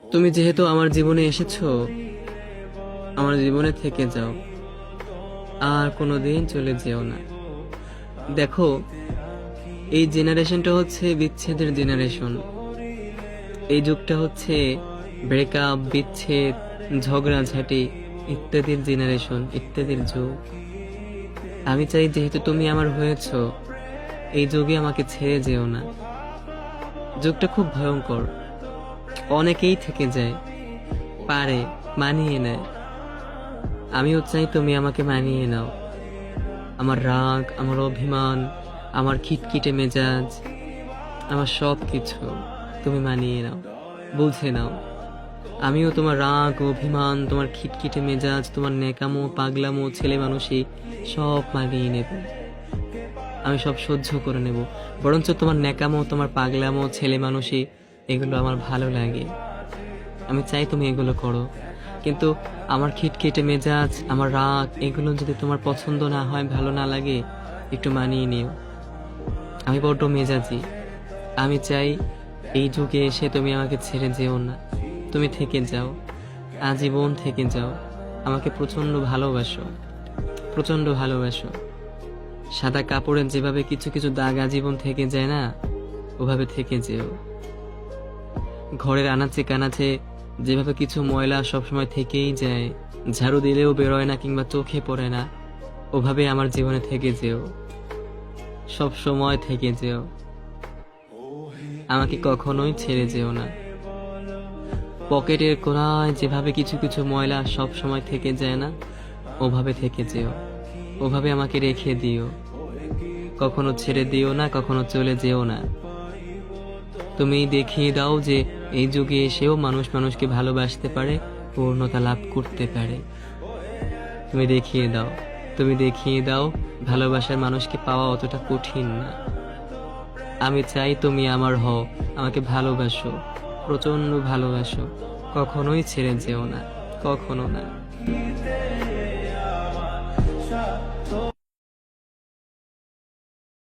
তুমি যেহেতু আমার জীবনে এসেছো, আমার জীবনে থেকে যাও, আর কোনোদিন চলে যেও না। দেখো, এই জেনারেশনটা হচ্ছে বিচ্ছেদের জেনারেশন। এই যুগটা হচ্ছে ব্রেকআপ, বিচ্ছেদ, ঝগড়াঝাটি ইত্যাদির জেনারেশন, ইত্যাদির যুগ। আমি চাই যেহেতু তুমি আমার হয়েছো, এই যুগে আমাকে ছেড়ে যেও না। যুগটা খুব ভয়ঙ্কর, অনেকেই থেকে যায়, পারে, মানিয়ে নেয়। আমিও চাই তুমি আমাকে মানিয়ে নাও। আমার রাগ, আমার অভিমান, আমার খিটখিটে মেজাজ, আমার সব কিছু তুমি মানিয়ে নাও, বুঝে নাও। আমিও তোমার রাগ, অভিমান, তোমার খিটখিটে মেজাজ, তোমার নেকামো, পাগলামো, ছেলে মানুষই সব মানিয়ে নেব। আমি সব সহ্য করে নেব। বরঞ্চ তোমার নেকামো, তোমার পাগলামো, ছেলে মানুষই এগুলো আমার ভালো লাগে। আমি চাই তুমি এগুলো করো, কিন্তু আমার খিটখিটে মেজাজ, আমার রাগ, এগুলো যদি তোমার পছন্দ না হয়, ভালো না লাগে, একটু মানিয়ে নিও। আমি বড্ড মেজাজি। আমি চাই এই যুগে এসে তুমি আমাকে ছেড়ে যেও না, তুমি থেকে যাও, আজীবন থেকে যাও। আমাকে প্রচন্ড ভালোবাসো, প্রচন্ড ভালোবাসো। সাদা কাপড়ের যেভাবে কিছু কিছু দাগ আজীবন থেকে যায় না, ওভাবে থেকে যেও। ঘরের আনাচে কানাচে যেভাবে কিছু ময়লা সবসময় থেকেই যায়, ঝাড়ু দিলেও বেরোয় না কিংবা চোখে পড়ে না, ওভাবে আমার জীবনে থেকে যেও, সব সময় থেকে যেও। আমাকে কখনোই ছেড়ে যেও না। পকেটের কোণায় যেভাবে কিছু কিছু ময়লা সব সময় থেকে যায় না, ওভাবে থেকে যেও, ওভাবে আমাকে রেখে দিও। কখনো ছেড়ে দিও না, কখনো চলে যেও না। তুমি দেখিয়ে দাও যে এই যুগে এসেও মানুষ মানুষকে ভালোবাসতে পারে, পূর্ণতা লাভ করতে পারে। তুমি দেখিয়ে দাও, তুমি দেখিয়ে দাও ভালোবাসার মানুষকে পাওয়া অতটা কঠিন না। আমি চাই তুমি আমার হও, আমাকে ভালোবাসো, প্রচন্ড ভালোবাসো। কখনোই ছেড়ে যেও না, কখনো না।